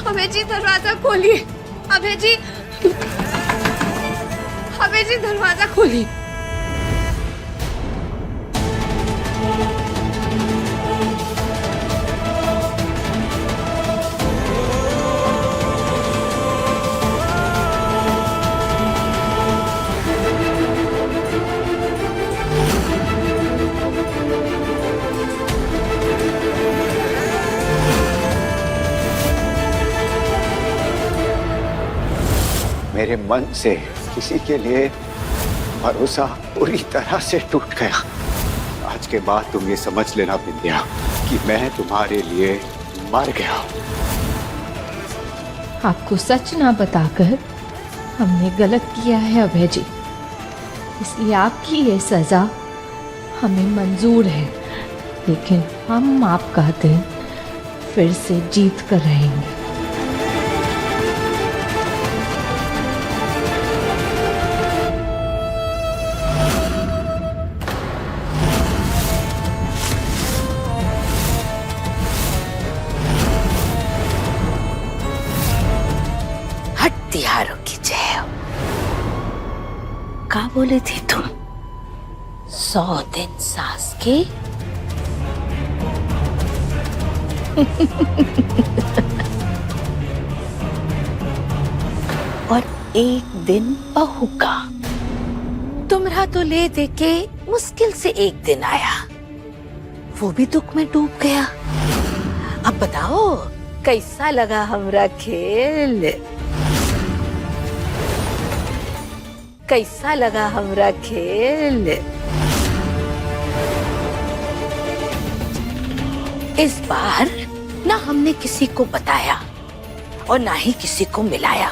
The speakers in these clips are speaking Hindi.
अभय जी दरवाजा खोलिए। अभय जी, अभय जी दरवाजा खोलिए। मेरे मन से किसी के लिए भरोसा पूरी तरह से टूट गया। आज के बाद तुम ये समझ लेना बिंदिया कि मैं तुम्हारे लिए मर गया। आपको सच ना बताकर हमने गलत किया है अभय जी, इसलिए आपकी ये सजा हमें मंजूर है, लेकिन हम आपका दिन फिर से जीत कर रहेंगे। हत्यारों की जय। क्या बोले थे तुम? 100 दिन सास के? और 1 दिन बहू का। तुम्हारा तो ले दे के मुश्किल से 1 दिन आया, वो भी दुख में डूब गया। अब बताओ कैसा लगा हमरा खेल? कैसा लगा हमरा खेल? इस बार ना हमने किसी को बताया और ना ही किसी को मिलाया,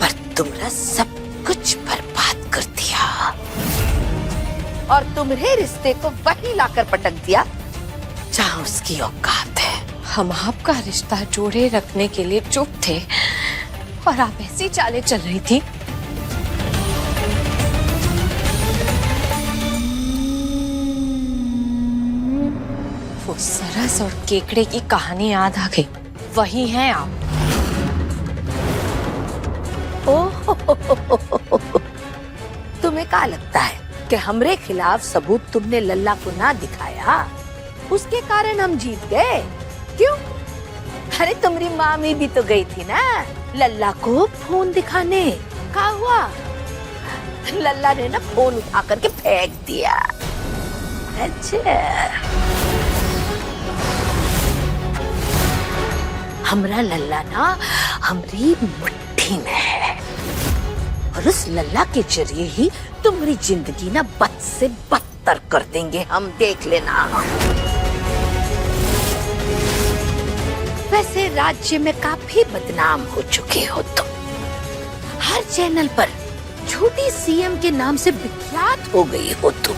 पर तुमरा सब कुछ बर्बाद कर दिया और तुम्हारे रिश्ते को वही लाकर पटक दिया जहां उसकी औकात है। हम आपका रिश्ता जोड़े रखने के लिए चुप थे और आप ऐसी चालें चल रही थी। वो सरस और केकड़े की कहानी याद आ गई। वही हैं आप। तुम्हें क्या लगता है कि हमरे खिलाफ सबूत तुमने लल्ला को ना दिखाया, उसके कारण हम जीत गए? क्यों? अरे तुम्हारी मामी भी तो गई थी ना लल्ला को फोन दिखाने। क्या हुआ? लल्ला ने ना फोन उठा करके फेंक दिया। अच्छा, हमरा लल्ला ना हमारी मुट्ठी में है और उस लल्ला के जरिए ही तुम्हारी जिंदगी ना बद से बदतर कर देंगे हम, देख लेना। वैसे राज्य में काफी बदनाम हो चुके हो तुम। हर चैनल पर छोटी सीएम के नाम से विख्यात हो गई हो तुम।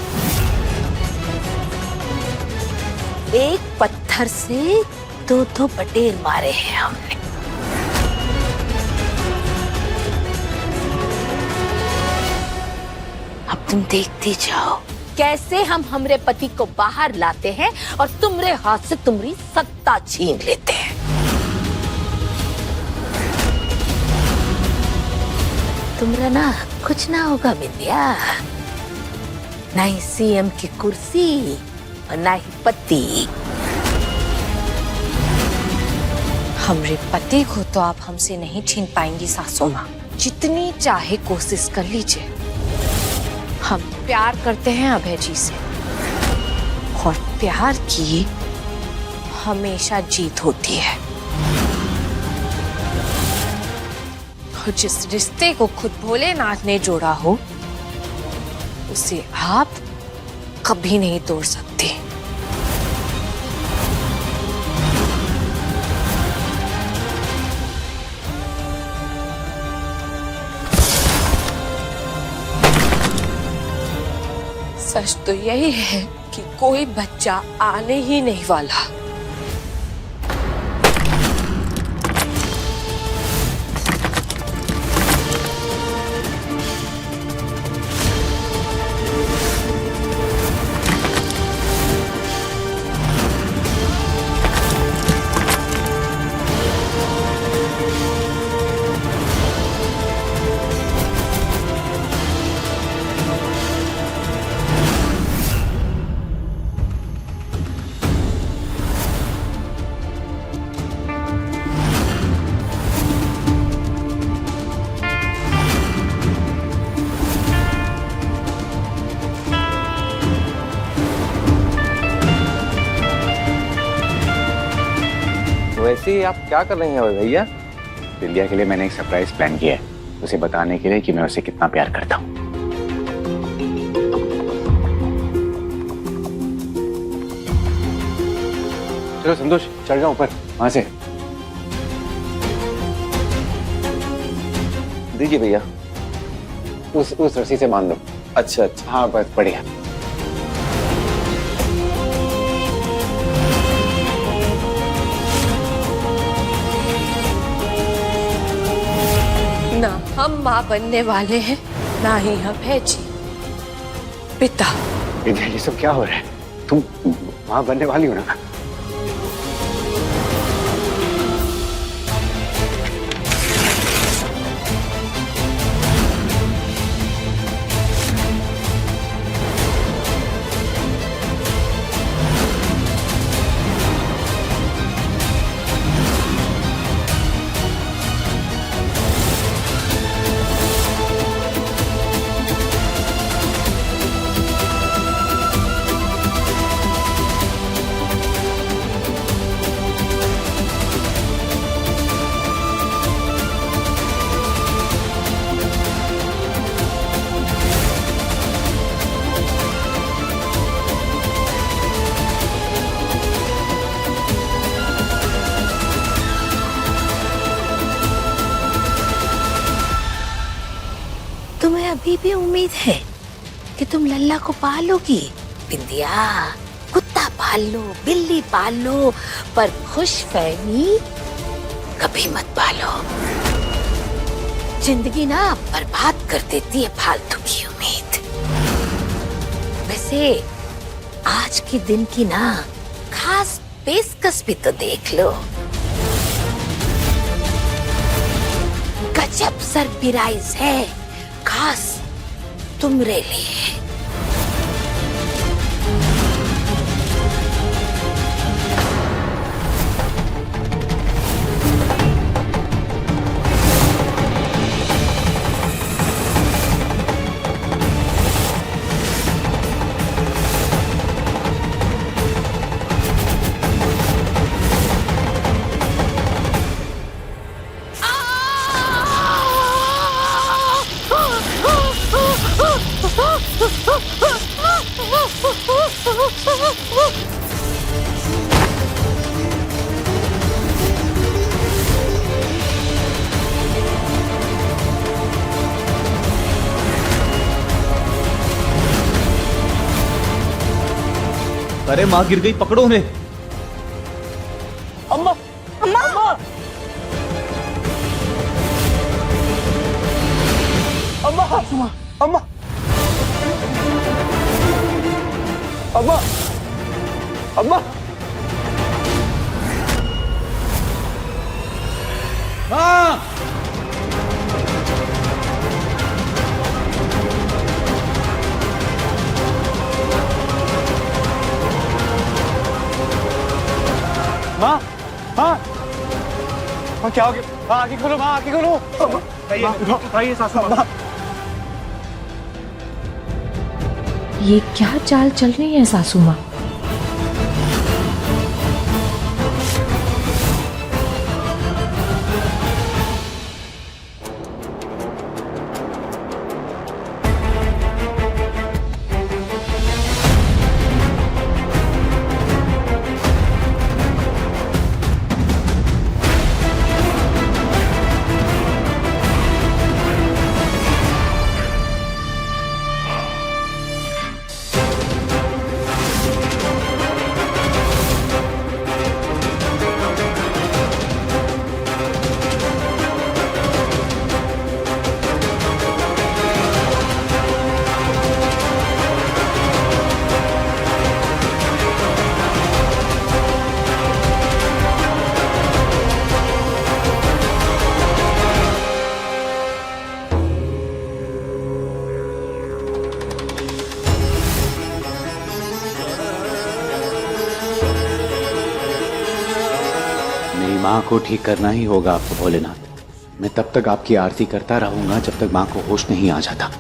एक पत्थर से 2 पटेल मारे हैं हमने। अब तुम देखते जाओ कैसे हम हमरे पति को बाहर लाते हैं और तुम्हारे हाथ से तुम्हारी सत्ता छीन लेते हैं। तुम्हारा ना कुछ ना होगा विद्या, ना ही सीएम की कुर्सी और ना ही पति। हमरे पति को तो आप हमसे नहीं छीन पाएंगी सासू माँ, जितनी चाहे कोशिश कर लीजिए। हम प्यार करते हैं अभय जी से और प्यार की हमेशा जीत होती है। और जिस रिश्ते को खुद भोलेनाथ ने जोड़ा हो उसे आप कभी नहीं तोड़ सकते। सच तो यही है कि कोई बच्चा आने ही नहीं वाला। वैसे ही आप क्या कर रही हैं भैया? बिंदिया के लिए मैंने एक सरप्राइज प्लान किया है, उसे बताने के लिए कि मैं उसे कितना प्यार करता हूँ। चलो संतोष, चढ़ जाओ ऊपर, वहां से। दीजिए भैया। उस रस्सी से बांध दो। अच्छा अच्छा। हाँ बस, बढ़िया। ना हम माँ बनने वाले हैं, ना ही अभय जी पिता। बिंदिया, ये सब क्या हो रहा है? तुम माँ बनने वाली हो ना? तुम्हें अभी भी उम्मीद है कि तुम लल्ला को पालोगी? बिंदिया, कुत्ता पाल लो, बिल्ली पाल लो, पर खुशफहमी कभी मत पालो। जिंदगी ना बर्बाद कर देती है फालतू की उम्मीद। वैसे आज के दिन की ना खास पेशकश भी तो देख लो। गजब सरप्राइज है, खास तुमरे लिए। अरे माँ गिर गई, पकड़ो उन्हें। अम्मा अम्मा अम्मा अम्मा अम्मा अम्मा अम्मा। हाँ माँ, माँ, माँ क्या हो गया? माँ आँखें खोलो, माँ आँखें खोलो। उठाइए सासू माँ। ये क्या चाल चल रही है सासू माँ? मेरी माँ को ठीक करना ही होगा आपको भोलेनाथ। मैं तब तक आपकी आरती करता रहूंगा जब तक माँ को होश नहीं आ जाता।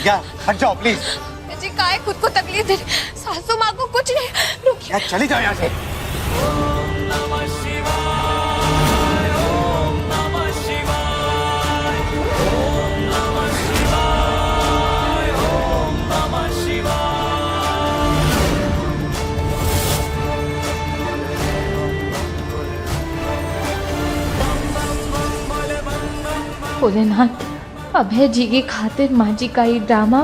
विद्या हट जाओ प्लीज। जी काहे खुद को तकलीफ दे रही? सासू माँ को कुछ नहीं। रुकिए। क्या चली जाओ यहाँ से। भोलेनाथ, अभय जी की खातिर माँ जी का ये ड्रामा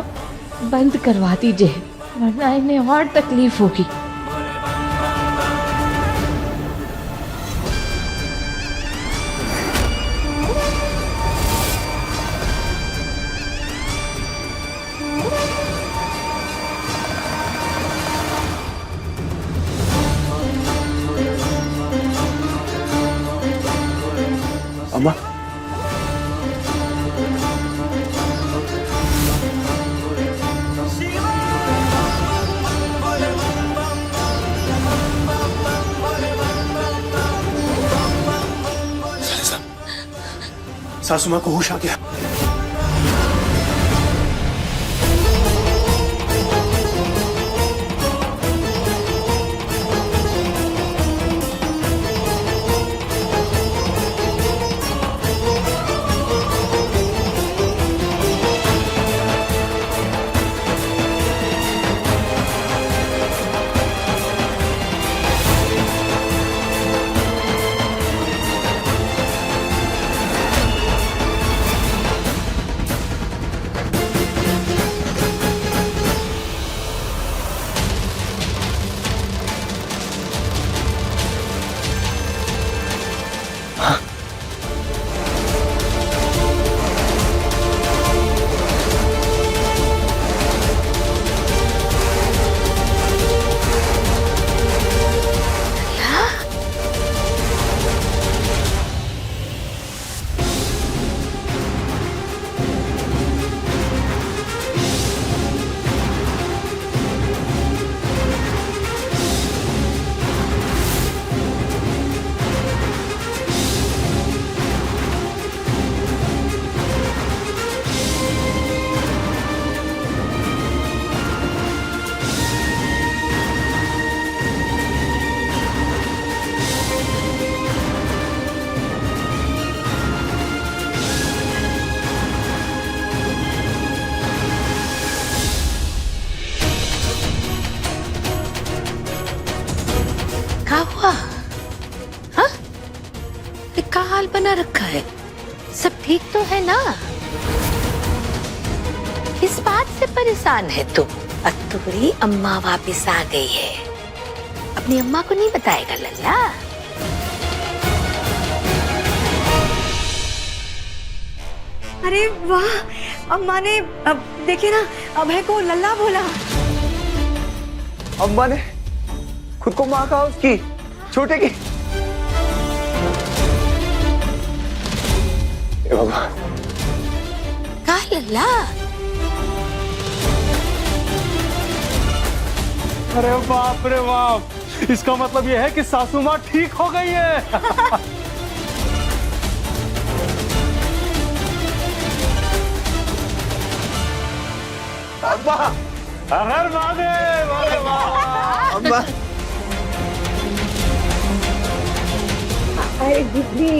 बंद करवा दीजिए, वरना इन्हें और तकलीफ होगी। अम्मा सासू माँ को होश आ गया। क्या हुआ? हाँ? ये क्या हाल बना रखा है? सब ठीक तो है ना? किस बात से परेशान है तू? तुम्हारी अम्मा वापस आ गई है। अपनी अम्मा को नहीं बताएगा लल्ला? अरे वाह, अम्मा ने अब देखिए ना अभय को लल्ला बोला। अम्मा ने खुद को माँ कहा उसकी छोटे की। ए बाबा, क्या लल्ला? अरे बाप रे बाप, इसका मतलब यह है कि सासू माँ ठीक हो गई है। अम्मा, हर महादेव, अरे वाह। अम्मा, अरे दीदी,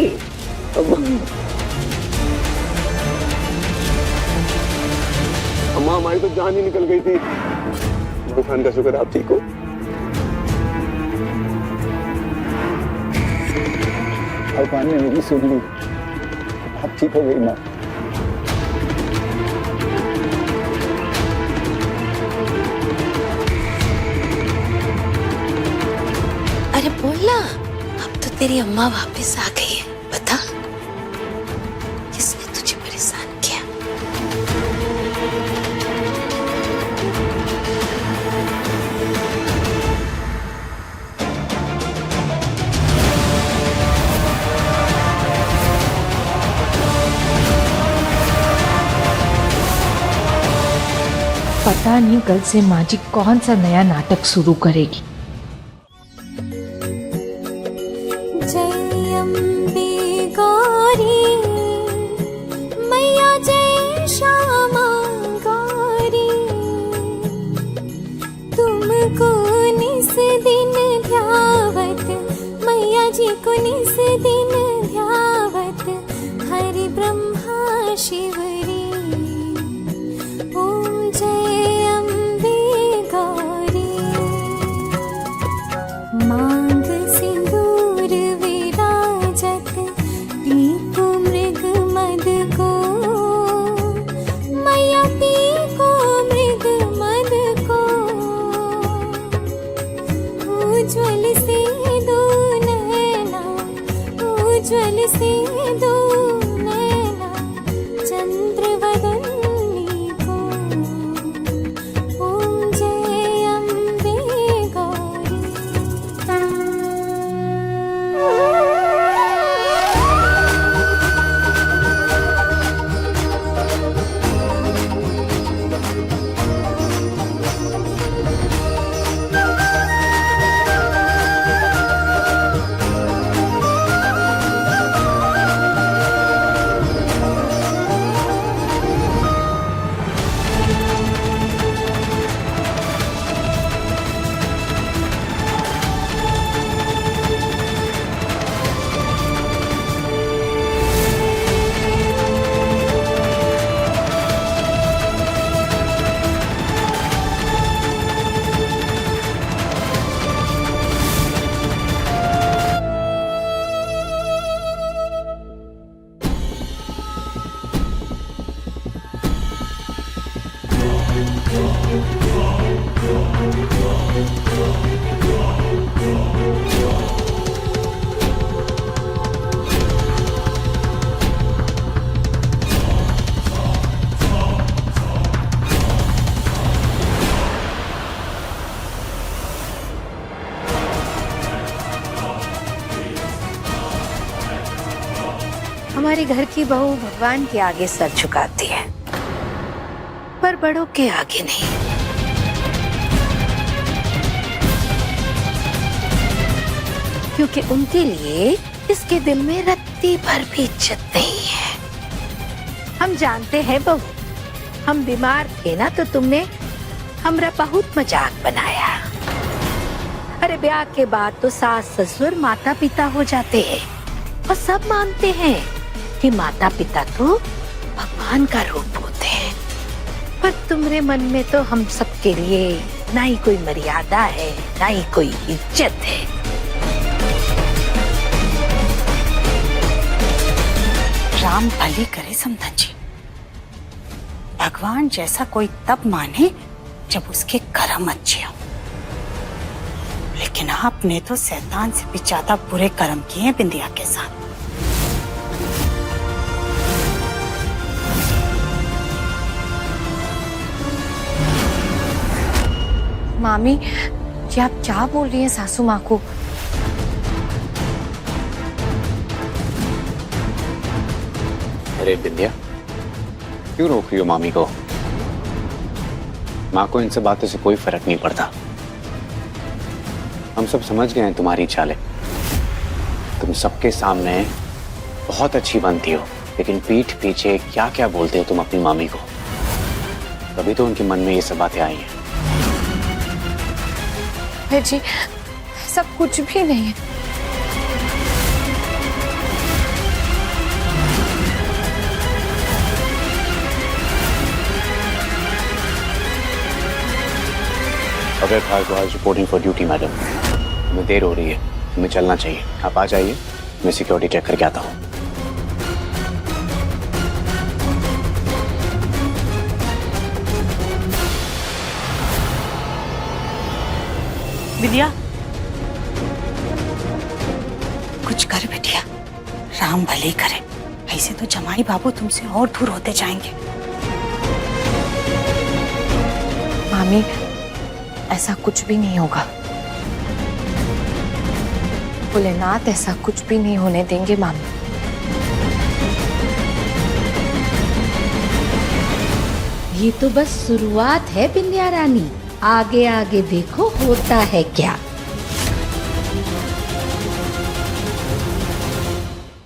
अम्मा हमारी तो जान ही निकल गई थी। भगवान का शुक्र आप ठीक हो। भगवान ने मेरी सुन ली, आप ठीक हो गई माँ। अरे बोलना, अब तो तेरी अम्मा वापस आ गई है। बता, किसने तुझे परेशान किया? पता नहीं कल से माँ जी कौन सा नया नाटक शुरू करेगी। जय अम्बे गौरी मैया, जय श्यामा गौरी। उज्ज्वल सिंदूर नैना चंद्रवदनी को ओम जय अम्बे गौरी। हमारे घर की बहू भगवान के आगे सर झुकाती है, पर बड़ों के आगे नहीं। क्योंकि उनके लिए इसके दिल में रत्ती भर भी इज्जत नहीं है। हम जानते हैं बहू, हम बीमार थे ना तो तुमने हमरा बहुत मजाक बनाया। अरे ब्याह के बाद तो सास ससुर माता पिता हो जाते हैं और सब मानते हैं कि माता पिता तो भगवान का रूप होते हैं। पर तुम्हारे मन में तो हम सबके लिए ना ही कोई मर्यादा है, ना ही कोई इज्जत है। राम भली करे समधन जी। भगवान जैसा कोई तब माने जब उसके कर्म अच्छे हो, लेकिन आपने तो शैतान से भी ज्यादा बुरे कर्म किए हैं बिंदिया के साथ। मामी, ये आप क्या बोल रही हैं सासू माँ को? अरे बिंदिया, क्यों रोक रही हो मामी को? माँ को इन सब बातों से कोई फर्क नहीं पड़ता। हम सब समझ गए हैं तुम्हारी चालें। तुम सबके सामने बहुत अच्छी बनती हो, लेकिन पीठ पीछे क्या क्या बोलते हो तुम अपनी मामी को। तभी तो उनके मन में ये सब बातें आई हैं। जी, सब कुछ भी नहीं है। अगर Bhardwaj reporting for duty madam. हमें देर हो रही है, हमें चलना चाहिए। आप आ जाइए, मैं सिक्योरिटी चेक करके आता हूँ। विद्या, कुछ कर बिटिया, राम भले करे। ऐसे तो जमाई बाबू तुमसे और दूर होते जाएंगे। मामी, ऐसा कुछ भी नहीं होगा। भोलेनाथ ऐसा कुछ भी नहीं होने देंगे मामी। ये तो बस शुरुआत है बिंदिया रानी, आगे आगे देखो होता है क्या।